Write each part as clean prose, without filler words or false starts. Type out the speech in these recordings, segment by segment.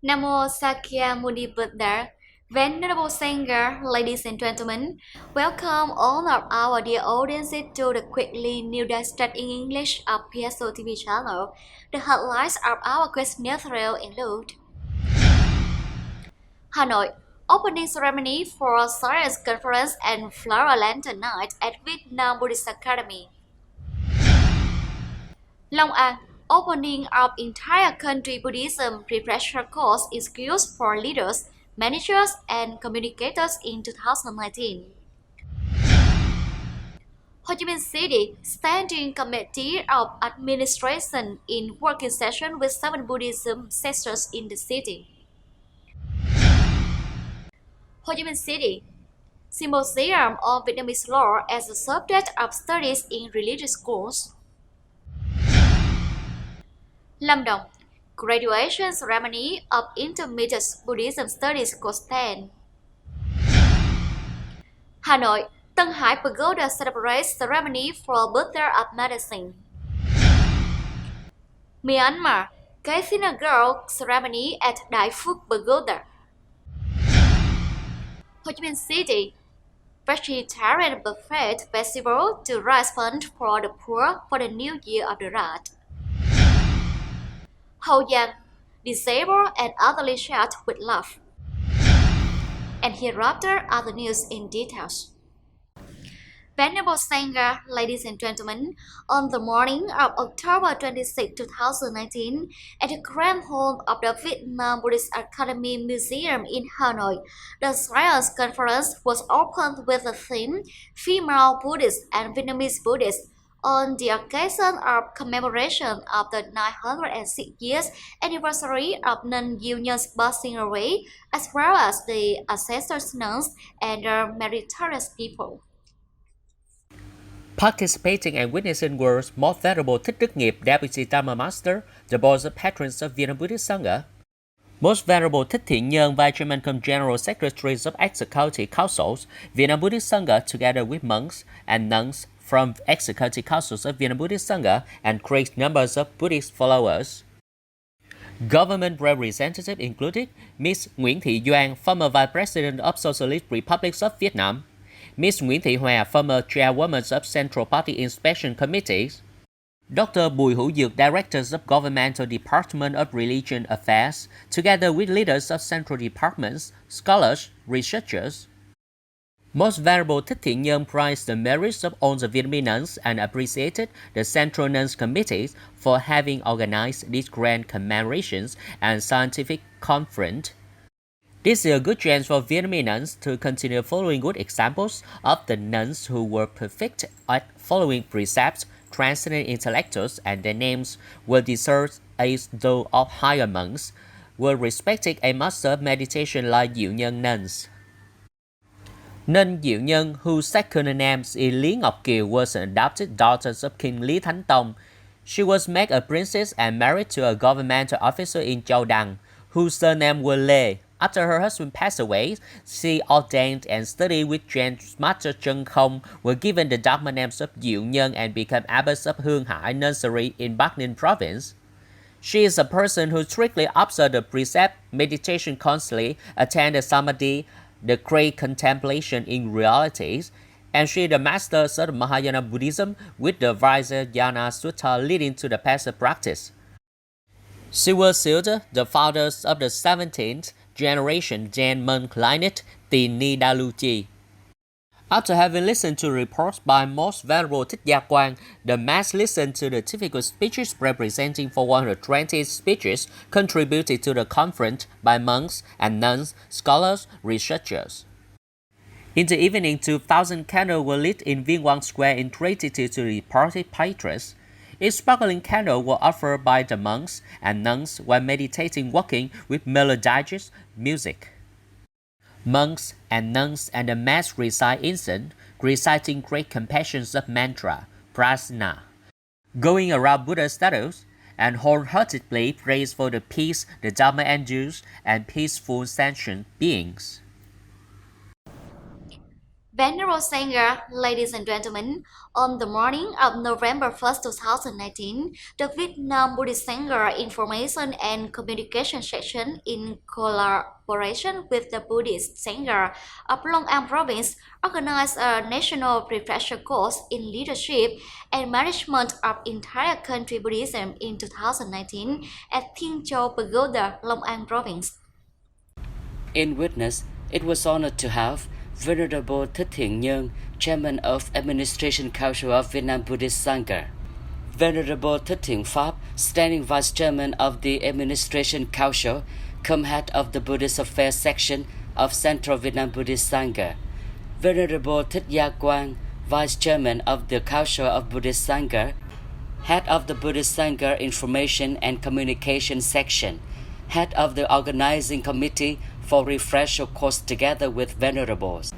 Namo Sakyamuni Buddha, Venerable Sangha, ladies and gentlemen, welcome all of our dear audiences to the quickly new digest in English of PSO TV channel. The headlines of our quiz newsreel include Hanoi, opening ceremony for Science Conference and Flower Lantern Night at Vietnam Buddhist Academy. Long An, opening of entire country Buddhism refresher course in skills for leaders, managers, and communicators in 2019. Ho Chi Minh City, Standing Committee of Administration in working session with 7 Buddhism sectors in the city. Ho Chi Minh City, Symposium on Vietnamese law as a subject of studies in religious schools. Lâm Đồng, graduation ceremony of Intermediate Buddhism Studies Course 10. Hà Nội, Tân Hải Pagoda celebrates ceremony for Buddha of Medicine. Myanmar, Kathina Girl ceremony at Đại Phước Pagoda. Ho Chi Minh City, Vegetarian Buffet Festival to raise funds for the poor for the New Year of the Rat. Hậu Giang, disabled and elderly child with love. And hereafter are the news in details. Venerable Sangha, ladies and gentlemen, on the morning of October 26, 2019, at the Grand Hall of the Vietnam Buddhist Academy Museum in Hanoi, the Science Conference was opened with the theme Female Buddhists and Vietnamese Buddhists, on the occasion of commemoration of the 906 years anniversary of non-Yu nuns passing away, as well as the ancestors nuns and their meritorious people. Participating and witnessing were Most Venerable Thích Đức Nghiệp, Deputy Dharma Master, the Board of Patrons of Vietnam Buddhist Sangha, Most Venerable Thích Thiện Nhân, Vice Chairman cum General Secretaries of Executive Councils, Vietnam Buddhist Sangha, together with monks and nuns from Executive Councils of Vietnam Buddhist Sangha and great numbers of Buddhist followers. Government representatives included Ms. Nguyễn Thị Doan, former Vice President of Socialist Republic of Vietnam, Ms. Nguyễn Thị Hòa, former Chairwoman of Central Party Inspection Committees, Dr. Bùi Hữu Dược, Directors of Governmental Department of Religion Affairs, together with leaders of central departments, scholars, researchers. Most Venerable Thích Thiện Nhân praised the merits of all the Vietnamese nuns and appreciated the Central Nuns Committees for having organized these grand commemorations and scientific conference. This is a good chance for Vietnamese nuns to continue following good examples of the nuns who were perfect at following precepts, transcendent intellectuals, and their names were deserved as those of higher monks, were respected a master of meditation like Diệu Nhân nuns. Nun Diệu Nhân, whose second name is Lý Ngọc Kiều, was an adopted daughter of King Lý Thánh Tông. She was made a princess and married to a governmental officer in Châu Đăng, whose surname was Lê. After her husband passed away, she ordained and studied with Grand Master Trân Không, were given the Dharma names of Diệu Nhân and became abbess of Hương Hải Nursery in Bắc Ninh Province. She is a person who strictly observed the precept, meditation constantly, attend the samadhi, the great contemplation in realities, and she is the master of Mahayana Buddhism with the Vajrayana Sutta leading to the passive practice. She was still the founder of the 17th generation Jain monk lineage, the Nidaluchi. After having listened to reports by Most Venerable Thích Gia Quang, the mass listened to the typical speeches representing 420 speeches contributed to the conference by monks and nuns, scholars, researchers. In the evening, 2,000 candles were lit in Viên Quang Square in gratitude to the party patrons. Each sparkling candle was offered by the monks and nuns while meditating, walking with melodious music. Monks and nuns and the mass recite incense, reciting great compassions of mantra, prasna, going around Buddha statues, and wholeheartedly praise for the peace, the Dharma endures, and peaceful sentient beings. Venerable Sangha, ladies and gentlemen, on the morning of November 1st, 2019, the Vietnam Buddhist Sangha Information and Communication Section, in collaboration with the Buddhist Sangha of Long An Province, organized a national refresher course in leadership and management of entire country Buddhism in 2019 at Thiên Châu Pagoda, Long An Province. In witness, it was honored to have Venerable THÁNG Nhân, Chairman of Administration Council of Vietnam Buddhist Sangha, Venerable THÁNG Pháp, Standing Vice Chairman of the Administration Council, cum Head of the Buddhist Affairs Section of Central Vietnam Buddhist Sangha, Venerable Quang, Vice Chairman of the Council of Buddhist Sangha, Head of the Buddhist Sangha Information and Communication Section, Head of the Organizing Committee for refresher course together with venerables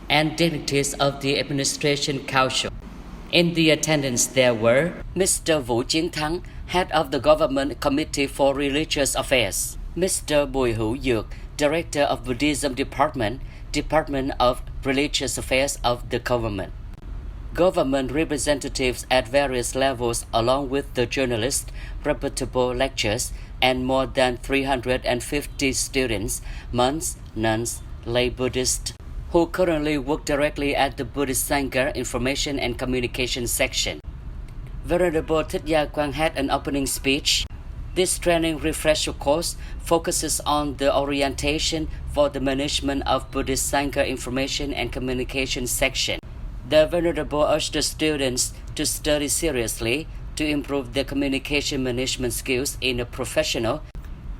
and dignitaries of the Administration Council. In the attendance there were Mr. Vũ Chiến Thắng, Head of the Government Committee for Religious Affairs, Mr. Bùi Hữu Dược, Director of Buddhism Department, Department of Religious Affairs of the Government. Government representatives at various levels along with the journalists, reputable lectures, and more than 350 students, monks, nuns, lay Buddhists, who currently work directly at the Buddhist Sangha Information and Communication Section. Venerable Quang had an opening speech. This training refresher course focuses on the orientation for the management of Buddhist Sangha Information and Communication Section. The Venerable urged the students to study seriously to improve their communication management skills in a professional,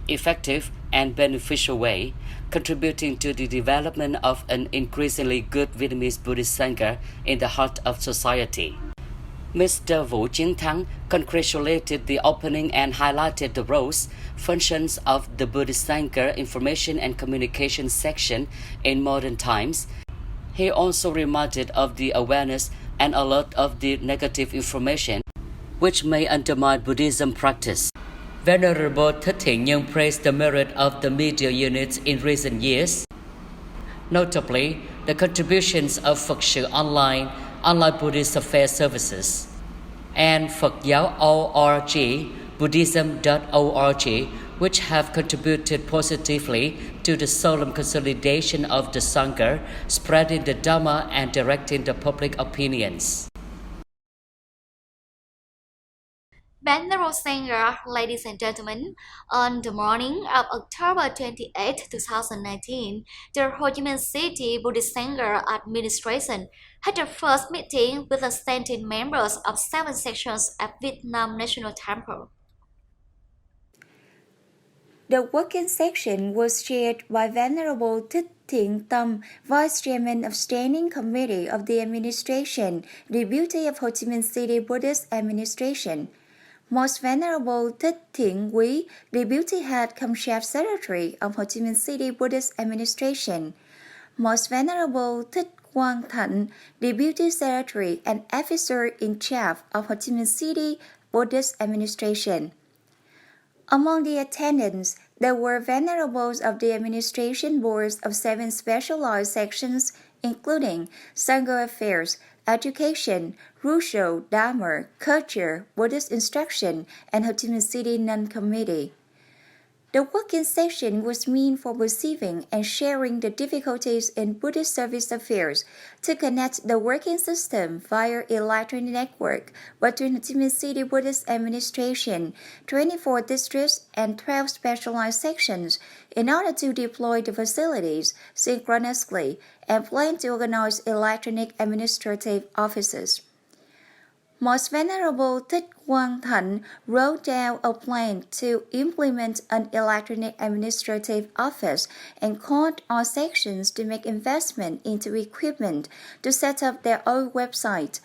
effective, and beneficial way, contributing to the development of an increasingly good Vietnamese Buddhist Sangha in the heart of society. Mr. Vũ Chiến Thắng congratulated the opening and highlighted the roles, functions of the Buddhist Sangha Information and Communication Section in modern times. He also reminded of the awareness and alert of the negative information which may undermine Buddhism practice. Venerable THÁNG Nhân praised the merit of the media units in recent years, notably the contributions of Phật sự online Buddhist Affairs Services, and Phật giáo ORG, Buddhism.org, which have contributed positively to the solemn consolidation of the Sangha, spreading the Dhamma and directing the public opinions. Venerable Sangha, ladies and gentlemen, on the morning of October 28, 2019, the Ho Chi Minh City Buddhist Sangha Administration had their first meeting with the standing members of 7 sections at Vietnam National Temple. The working section was chaired by Venerable Thích Thiện Tâm, Vice Chairman of Standing Committee of the Administration, Deputy of Ho Chi Minh City Buddhist Administration. Most Venerable Thích Thiện Quý, Deputy Head cum Chef Secretary of Ho Chi Minh City Buddhist Administration. Most Venerable Thích Quang Thạnh, Deputy Secretary and Officer-in-Chief of Ho Chi Minh City Buddhist Administration. Among the attendants, there were venerables of the administration boards of 7 specialized sections, including Sangha Affairs, Education, Rusho, Dhamma, Culture, Buddhist Instruction, and Ho Chi Minh City Nun Committee. The working session was meant for perceiving and sharing the difficulties in Buddhist service affairs to connect the working system via electronic network between Ho Chi Minh City Buddhist Administration, 24 districts, and 12 specialized sections in order to deploy the facilities synchronously and plan to organize electronic administrative offices. Most Venerable Thích Quang Thạnh wrote down a plan to implement an electronic administrative office and called on sections to make investment into equipment to set up their own website.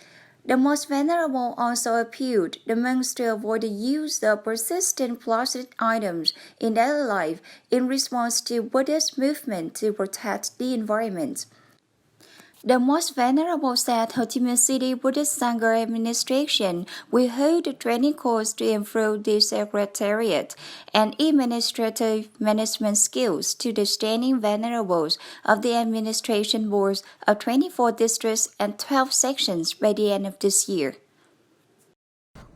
The Most Venerable also appealed the monks to avoid the use of persistent plastic items in daily life in response to Buddhist movement to protect the environment. The Most Venerable said Ho Chi Minh City Buddhist Sangha Administration will hold a training course to improve the secretariat and administrative management skills to the standing venerables of the administration boards of 24 districts and 12 sections by the end of this year.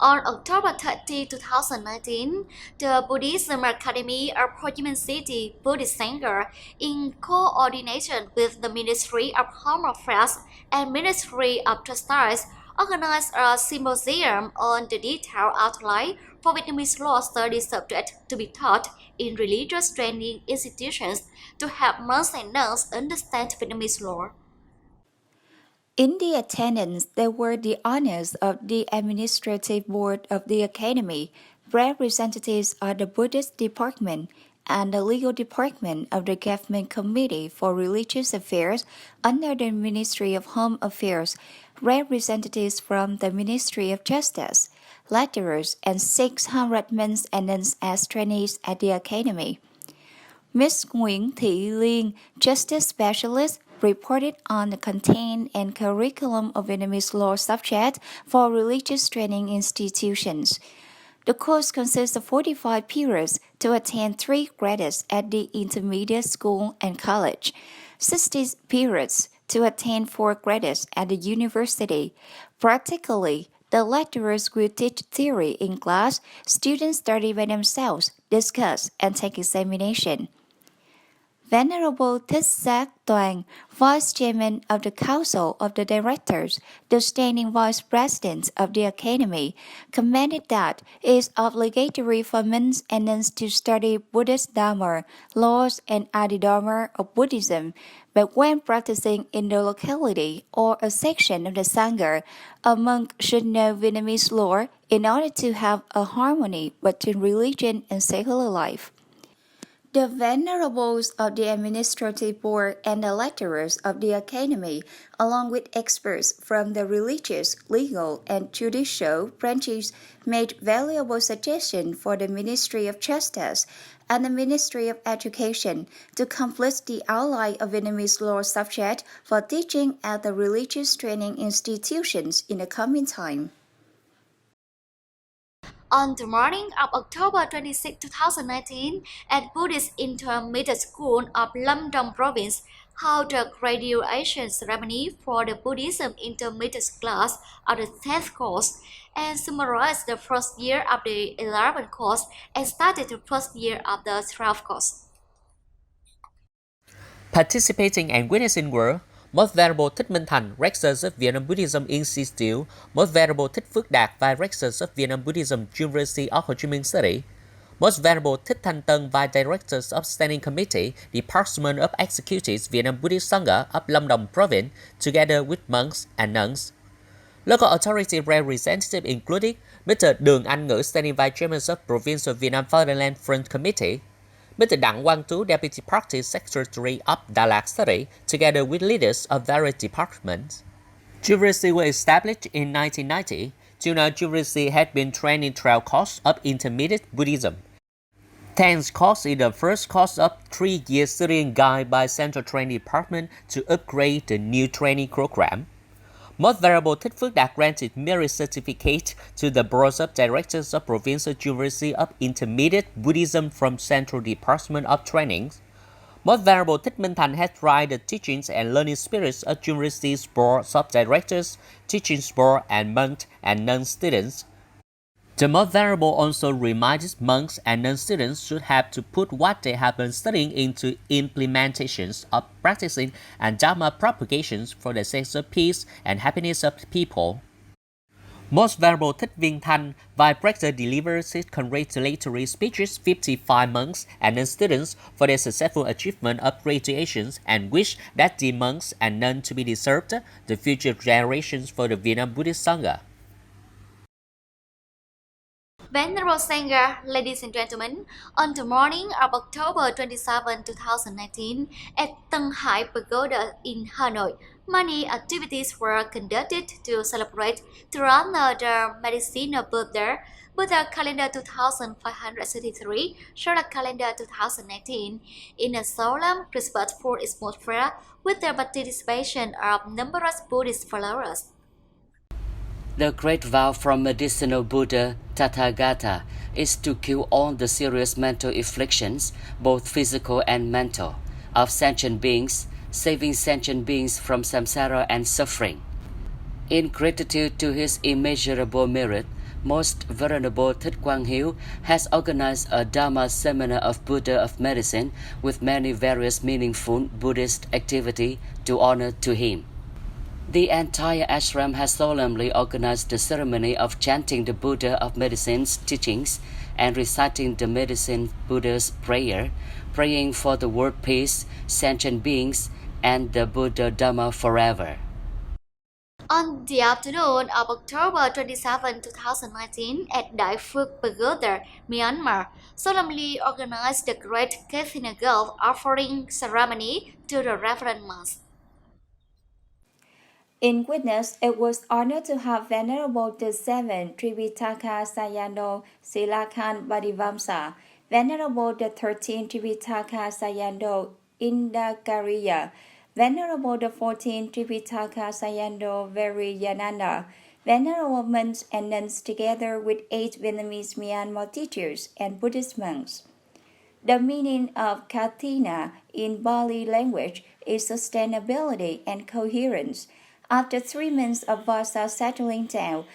On October 30, 2019, the Buddhism Academy of Ho Chi Minh City Buddhist Sangha, in coordination with the Ministry of Home Affairs and Ministry of Justice, organized a symposium on the detailed outline for Vietnamese law study subject to be taught in religious training institutions to help monks and nuns understand Vietnamese law. In the attendance, there were the honors of the Administrative Board of the Academy, representatives of the Buddhist Department, and the Legal Department of the Government Committee for Religious Affairs under the Ministry of Home Affairs, representatives from the Ministry of Justice, lecturers, and 600 men and nuns as trainees at the Academy. Ms. Nguyễn Thị Liên, Justice Specialist, reported on the content and curriculum of Vietnamese law subject for religious training institutions. The course consists of 45 periods to attend 3 credits at the intermediate school and college, 60 periods to attend 4 credits at the university. Practically, the lecturers will teach theory in class, students study by themselves, discuss, and take examination. Venerable THÁNG, Vice Chairman of the Council of the Directors, the standing Vice President of the Academy, commented that it is obligatory for men and nuns to study Buddhist Dharma, laws, and Adidharma of Buddhism, but when practicing in the locality or a section of the Sangha, a monk should know Vietnamese law in order to have a harmony between religion and secular life. The venerables of the Administrative Board and the lecturers of the Academy, along with experts from the religious, legal, and judicial branches, made valuable suggestions for the Ministry of Justice and the Ministry of Education to complete the outline of Vietnamese law subject for teaching at the religious training institutions in the coming time. On the morning of October 26, 2019, at Buddhist Intermediate School of Lâm Đồng Province, held a graduation ceremony for the Buddhism Intermediate class of the 10th course, and summarized the first year of the 11th course and started the first year of the 12th course. Participating and witnessing were Most Venerable Thích Minh Thành, Rectors of Vietnam Buddhism Institute, Most Venerable Thích Phước Đạt, Vice Rectors of Vietnam Buddhism University of Ho Chi Minh City, Most Venerable Thích Thanh Tân, Vice Directors of Standing Committee, Department of Executives, Vietnam Buddhist Sangha of Lâm Đồng Province, together with monks and nuns. Local authority representatives included Mr. Đường Anh Ngữ, Standing Vice Chairman of Provincial Vietnam Fatherland Front Committee, Mr. Đặng Quang Tú, Deputy Party Secretary of Đà Lạt City, together with leaders of various departments. Jurists were established in 1990. Till now, jurists had been trained in 12 courses of intermediate Buddhism. 10th course is the first course of 3-year studying guide by Central Training Department to upgrade the new training program. Most Venerable Thích Phước Đạt granted merit certificate to the Board of Directors of Provincial University of Intermediate Buddhism from Central Department of Training. Most Venerable Thích Minh Thành has tried the teachings and learning spirits of University's Board of Directors, Teaching Board, and monks and non-students. The Most Venerable also reminded monks and non-students should have to put what they have been studying into implementations of practicing and Dharma propagations for the sake of peace and happiness of the people. Most Venerable Thích Viên Thanh, Vice Rector, delivered his congratulatory speeches to 55 monks and non-students for their successful achievement of graduations and wished that the monks and nuns to be deserved the future generations for the Vietnam Buddhist Sangha. Venerable Sangha, ladies and gentlemen, on the morning of October 27, 2019, at Tân Hải Pagoda in Hanoi, many activities were conducted to celebrate to honor the medicinal Buddha Buddha Calendar 2533, Solar Calendar 2019, in a solemn, respectful atmosphere with the participation of numerous Buddhist followers. The great vow from medicinal Buddha Tathagata is to cure all the serious mental afflictions, both physical and mental, of sentient beings, saving sentient beings from samsara and suffering. In gratitude to his immeasurable merit, Most Venerable THÁNG has organized a Dharma seminar of Buddha of medicine with many various meaningful Buddhist activity to honor to him. The entire ashram has solemnly organized the ceremony of chanting the Buddha of medicine's teachings and reciting the medicine Buddha's prayer, praying for the world peace, sentient beings, and the Buddha Dhamma forever. On the afternoon of October 27, 2019, at Đại Phước Pagoda, Myanmar, solemnly organized the Great Kathina Gold offering ceremony to the Reverend Monks. In witness, it was honored to have Venerable the Seventh Tripitaka Sayadaw Silakan Bodhivamsa, Venerable the 13th Tripitaka Sayadaw Indakariya, Venerable the 14th Tripitaka Sayadaw Viriyananda, Venerable monks and nuns together with 8 Vietnamese Myanmar teachers and Buddhist monks. The meaning of Kathina in Bali language is sustainability and coherence. After 3 months of Vasa settling down,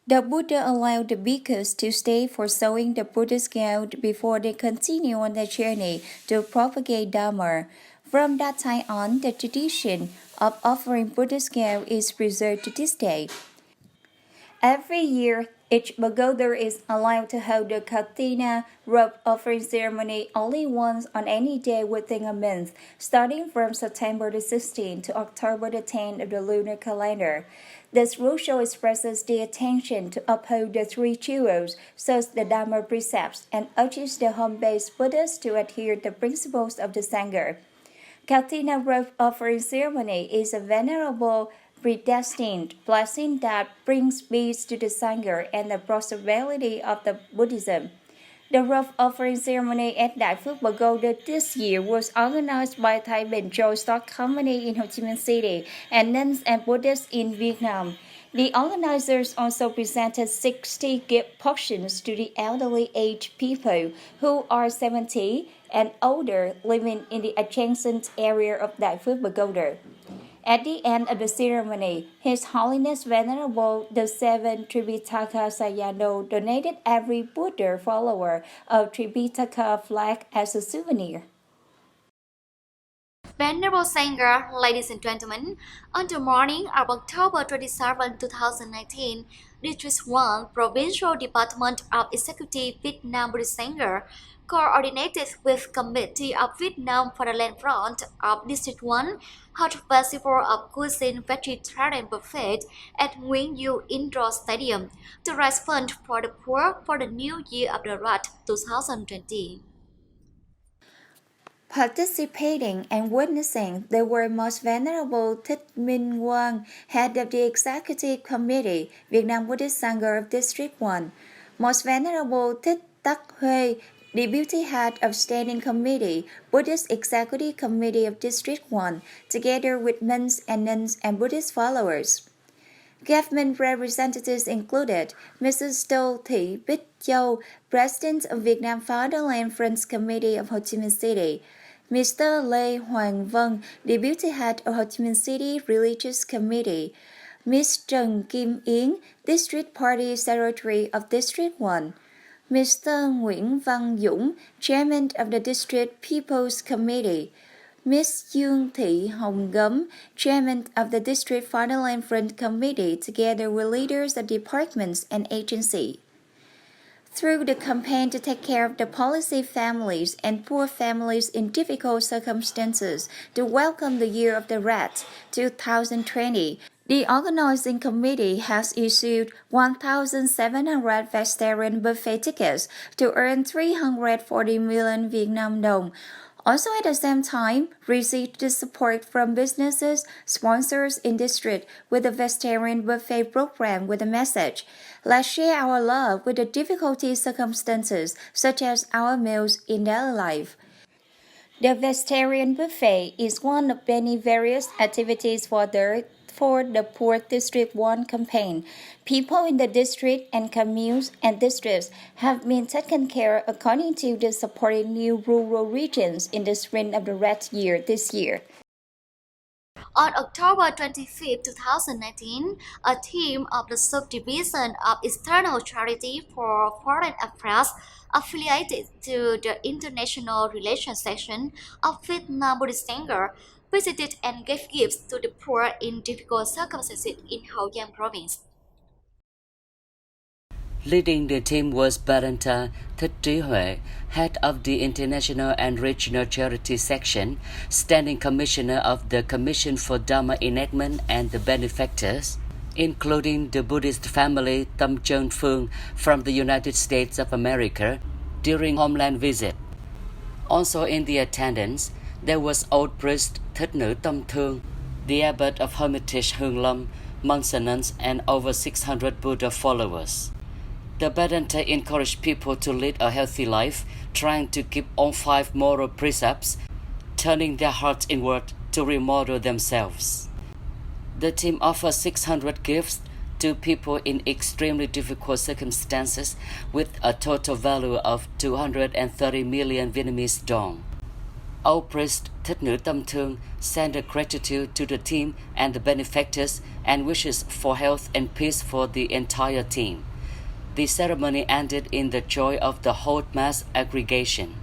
the Buddha allowed the bhikkhus to stay for sowing the Buddhist ground before they continue on their journey to propagate Dharma. From that time on, the tradition of offering Buddhist ground is preserved to this day. Every year, each pagoda is allowed to hold the Kathina robe offering ceremony only once on any day within a month, starting from September the 16th to October the 10th of the lunar calendar. This ritual expresses the intention to uphold the 3 jewels, such the Dharma precepts, and urges the home-based Buddhists to adhere to the principles of the Sangha. Kathina robe offering ceremony is a venerable predestined blessing that brings peace to the Sangha and the prosperity of the Buddhism. The robe offering ceremony at Đại Phước Pagoda this year was organized by Thai Bình Châu Stock Company in Ho Chi Minh City and nuns and Buddhists in Vietnam. The organizers also presented 60 gift portions to the elderly aged people who are 70 and older living in the adjacent area of Đại Phước Pagoda. At the end of the ceremony, His Holiness Venerable the 7th Tripitaka Sayadaw donated every Buddha follower a Tripitaka flag as a souvenir. Venerable Sangha, ladies and gentlemen, on the morning of October 27, 2019, District 1 Provincial Department of Executive Vietnam Buddhist Sangha, coordinated with Committee of Vietnam for the Land Front of District 1, held Festival of Cuisine Vegetarian Buffet at Nguyễn Du Indoor Stadium to raise funds for the poor for the New Year of the Rat 2020. Participating and witnessing, there were Most Venerable Thích Quang, Head of the Executive Committee, Vietnam Buddhist Sangha of District 1, Most Venerable Thích Huê, Deputy Head of Standing Committee, Buddhist Executive Committee of District 1, together with monks and nuns and Buddhist followers. Government representatives included Mrs. Tô Thị Bích Châu, President of Vietnam Fatherland Friends Committee of Ho Chi Minh City, Mr. Lê Hoàng Vân, Deputy Head of Ho Chi Minh City Religious Committee, Ms. Trần Kim Yến, District Party Secretary of District 1, Mr. Nguyễn Văn Dũng, Chairman of the District People's Committee, Ms. Dương Thị Hồng Gấm, Chairman of the District Fatherland Front Committee, together with leaders of departments and agencies. Through the campaign to take care of the policy families and poor families in difficult circumstances to welcome the Year of the Rat 2020, the organizing committee has issued 1,700 vegetarian buffet tickets to earn 340 million Vietnam đồng, Also at the same time, received the support from businesses, sponsors in district with a vegetarian buffet program with a message. Let's share our love with the difficult circumstances such as our meals in daily life. The vegetarian buffet is one of many various activities for the Poor District 1 campaign. People in the district and communes and districts have been taken care according to the supporting new rural regions in the spring of the red year this year. On October 25, 2019, a team of the Subdivision of External Charity for Foreign Affairs affiliated to the International Relations section of Vietnam Buddhist Sangha visited and gave gifts to the poor in difficult circumstances in Hậu Giang province. Leading the team was Baranta Thích, head of the International and Regional Charity Section, standing commissioner of the Commission for Dharma Enactment and the benefactors, including the Buddhist family Tâm Trân Phương from the United States of America during homeland visit. Also in the attendance, there was old priest Thích Nữ Tâm Thương, the abbot of Hermitage Hương Lâm, monks and nuns, and over 600 Buddha followers. The Vedanta encouraged people to lead a healthy life, trying to keep on 5 moral precepts, turning their hearts inward to remodel themselves. The team offers 600 gifts to people in extremely difficult circumstances with a total value of 230 million Vietnamese dong. Old priest Thích Nữ Tâm Thương sent a gratitude to the team and the benefactors and wishes for health and peace for the entire team. The ceremony ended in the joy of the whole mass aggregation.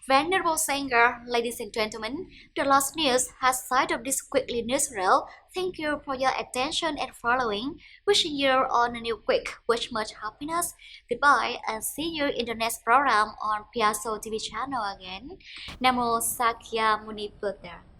Venerable Sangha, ladies and gentlemen, the last news has side of this quickly newsreel. Thank you for your attention and following. Wishing you on a new week with much happiness. Goodbye and see you in the next program on Piazza TV channel again. Namo Sakya Muni Buddha.